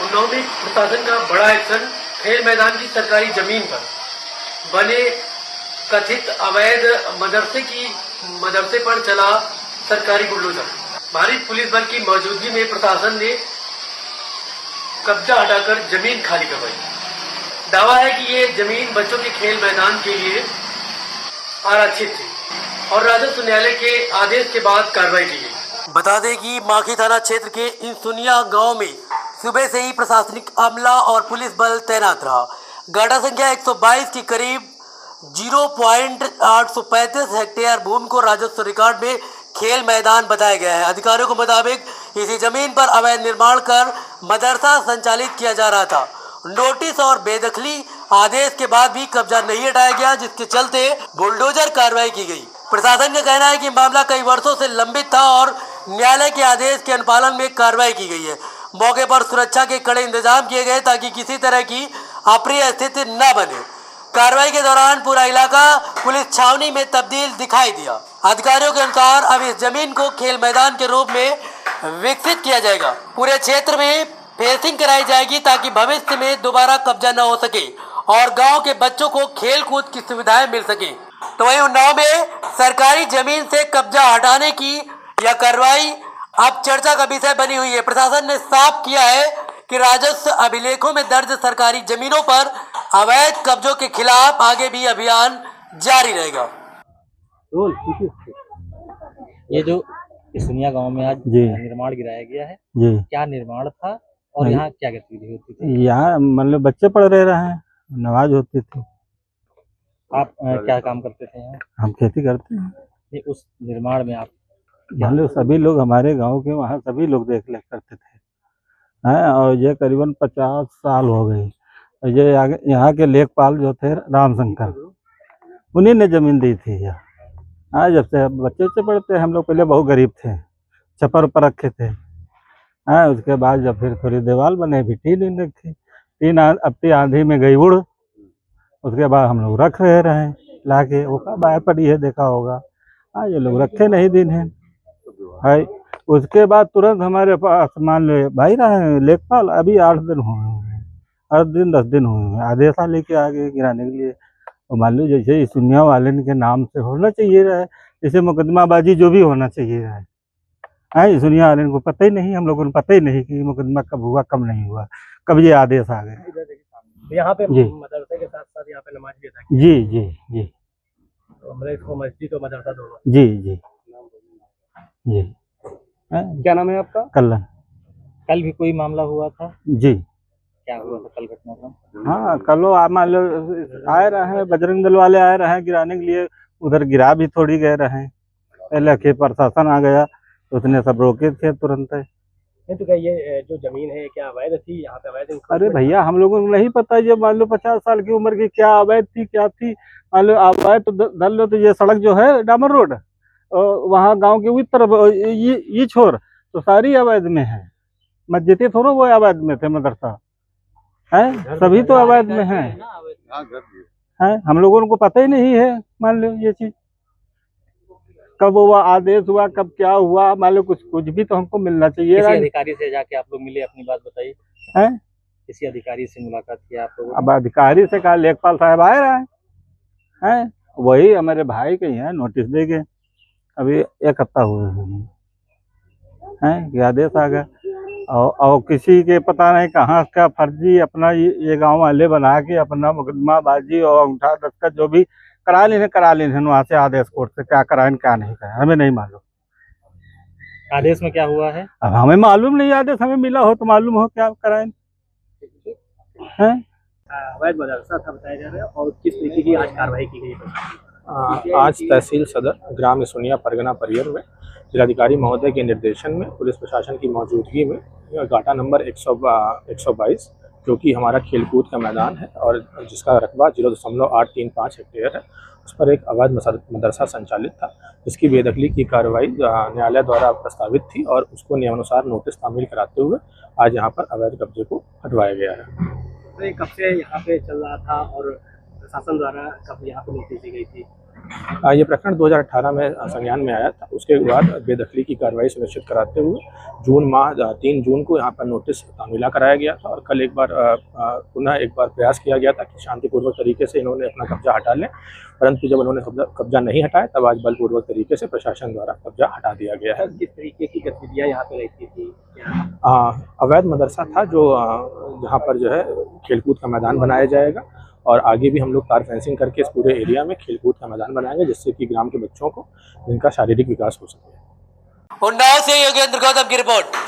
उन्नाव में प्रशासन का बड़ा एक्शन। खेल मैदान की सरकारी जमीन पर बने कथित अवैध मदरसे पर चला सरकारी बुलडोजर। भारी पुलिस बल की मौजूदगी में प्रशासन ने कब्जा हटाकर जमीन खाली करवाई। दावा है कि ये जमीन बच्चों के खेल मैदान के लिए आरक्षित थी और राजस्व न्यायालय के आदेश के बाद कार्रवाई की गई। बता दें कि माखी थाना क्षेत्र के इंसुनिया गांव में सुबह से ही प्रशासनिक अमला और पुलिस बल तैनात रहा। गाड़ा संख्या 122 के करीब 0.835 हेक्टेयर भूमि को राजस्व रिकॉर्ड में खेल मैदान बताया गया है। अधिकारियों के मुताबिक इसी जमीन पर अवैध निर्माण कर मदरसा संचालित किया जा रहा था। नोटिस और बेदखली आदेश के बाद भी कब्जा नहीं हटाया गया, जिसके चलते बुलडोजर कार्रवाई की गई। प्रशासन का कहना है कि मामला कई वर्षों से लंबित था और न्यायालय के आदेश के अनुपालन में कार्रवाई की गई है। मौके पर सुरक्षा के कड़े इंतजाम किए गए ताकि किसी तरह की अप्रिय स्थिति न बने। कार्रवाई के दौरान पूरा इलाका पुलिस छावनी में तब्दील दिखाई दिया। अधिकारियों के अनुसार अब इस जमीन को खेल मैदान के रूप में विकसित किया जाएगा। पूरे क्षेत्र में फेंसिंग कराई जाएगी ताकि भविष्य में दोबारा कब्जा न हो सके और गांव के बच्चों को खेल कूद की सुविधाएं मिल सके। तो वहीं उन्नाव में सरकारी जमीन से कब्जा हटाने की यह कार्रवाई अब चर्चा का विषय बनी हुई है। प्रशासन ने साफ किया है कि राजस्व अभिलेखों में दर्ज सरकारी जमीनों पर अवैध कब्जों के खिलाफ आगे भी अभियान जारी रहेगा। ये जो इसुनिया गांव में आज निर्माण गिराया गया है, क्या निर्माण था और यहाँ क्या गतिविधि होती थी? यहाँ मतलब बच्चे पढ़ रहे हैं, नमाज होती थी। आप क्या काम करते थे यहाँ? हम खेती करते हैं। नहीं, उस निर्माण में आप मतलब सभी लोग हमारे गांव के वहाँ सभी लोग देख रेख करते थे हैं, और ये करीबन 50 साल हो गई। ये यहाँ के लेखपाल जो थे रामशंकर, उन्हीं ने जमीन दी थी यहाँ। हाँ, जब से बच्चे से पढ़ते हम लोग पहले बहुत गरीब थे, छप्पर पर रखे थे। हाँ, उसके बाद जब फिर थोड़ी दीवार बने भी टीन रखी, टीन अपनी आंधी में गई उड़। उसके बाद हम लोग रख रहे लाके, वो कब आए पड़ी है देखा होगा। हाँ, ये लोग रखे नहीं दिन है। उसके बाद तुरंत हमारे पास मान लो भाई रहे लेखपाल, अभी 8 दिन हुए हैं, 8 दिन 10 दिन हुए हैं, आदेश लेके आ गए गिराने के लिए। और मान लो जैसे इस दुनिया वाले के नाम से होना चाहिए रहे, जैसे मुकदमाबाजी जो भी होना चाहिए रहे। हाँ, इस दुनिया वाले को पता ही नहीं, हम लोगों को पता ही नहीं कि मुकदमा कब हुआ कब नहीं हुआ, कब ये आदेश आ गए। यहाँ पे मदरसे के साथ साथ यहाँ पे नमाज भी अदा की। जी जी जी, तो मतलब इसको मस्जिद और मदरसा दोनों। जी जी जी। क्या नाम है आपका? कल्लन। कल भी कोई मामला हुआ था? जी। क्या हुआ था कल घटनाक्रम? हाँ, कल मान लो आए रहे हैं, बजरंग दल वाले आए रहे हैं गिराने के लिए, उधर गिरा भी थोड़ी गए रहे। पहले के प्रशासन आ गया तो उसने सब रोके थे तुरंत। नहीं तो क्या ये जो जमीन है क्या अवैध थी? यहाँ पे अवैध? अरे भैया, हम लोगों को नहीं पता, ये मान लो 50 साल की उम्र की क्या अवैध थी क्या थी। मान लो अवैध तो धर लो, तो ये सड़क जो है डामर रोड, वहाँ गांव के उस तरफ ये छोर तो सारी अवैध में है। मस्जिदें थोड़ा वो अवैध में थे, मदरसा है सभी तो अवैध में है। हम लोगों को पता ही नहीं है। मान लो ये चीज कब हुआ, आदेश हुआ, कब क्या हुआ, मान लो कुछ भी तो हमको मिलना चाहिए। किसी अधिकारी से जाके आप लोग मिले, अपनी बात बताइए। हैं, किसी अधिकारी से मुलाकात किया आप लोगों? अब अधिकारी से कहा, लेखपाल साहब आए रहे हैं, वही हमारे भाई के हैं, नोटिस दे गए। अभी 1 हफ्ता हुए हैं कि आदेश आ गया, और किसी के पता नहीं कहाँ का फर्जी अपना ये गांव वाले बना के अपना मुकदमाबाजी और अंगूठा दस्तखत जो भी करा लेने वहाँ से आदेश कोर्ट से, क्या कराएं क्या नहीं कराएं हमें नहीं मालूम। आदेश में क्या हुआ है अब हमें मालूम नहीं, आदेश हमें मिला हो तो मालूम हो क्या कराएं। हैं, अवैध मदरसा था बताया जा रहा है, और किस तरीके की आज कार्रवाई की गई? आज तहसील सदर ग्राम इसुनिया परगना परियर में जिलाधिकारी महोदय के निर्देशन में पुलिस प्रशासन की मौजूदगी में गाटा नंबर 122 जो कि हमारा खेलकूद का मैदान है और जिसका रकबा 0.835 हेक्टेयर है, उस पर एक अवैध मदरसा संचालित था, जिसकी बेदखली की कार्रवाई न्यायालय द्वारा प्रस्तावित थी और उसको नियमानुसार नोटिस तामील कराते हुए आज यहाँ पर अवैध कब्जे को हटवाया गया है। तो कब से यहाँ पे चल रहा था और प्रशासन द्वारा कब यहाँ पे नोटिस दी गई थी? ये प्रकरण 2018 में संज्ञान में आया था। उसके बाद बेदखली की कार्रवाई सुनिश्चित कराते हुए जून माह 3 जून को यहाँ पर नोटिस तामीला कराया गया था और कल एक बार पुनः एक बार प्रयास किया गया था कि शांतिपूर्वक तरीके से इन्होंने अपना कब्जा हटा लें, परंतु जब उन्होंने कब्जा नहीं हटाया तब आज बलपूर्वक तरीके से प्रशासन द्वारा कब्जा हटा दिया गया है। किस तरीके की गतिविधियाँ यहाँ पे रहती थी? अवैध मदरसा था जो जहाँ पर जो है खेलकूद का मैदान बनाया जाएगा और आगे भी हम लोग तार फेंसिंग करके इस पूरे एरिया में खेलकूद का मैदान बनाएंगे जिससे कि ग्राम के बच्चों को इनका शारीरिक विकास हो सके। उन्नाव से योगेंद्र गौतम की रिपोर्ट।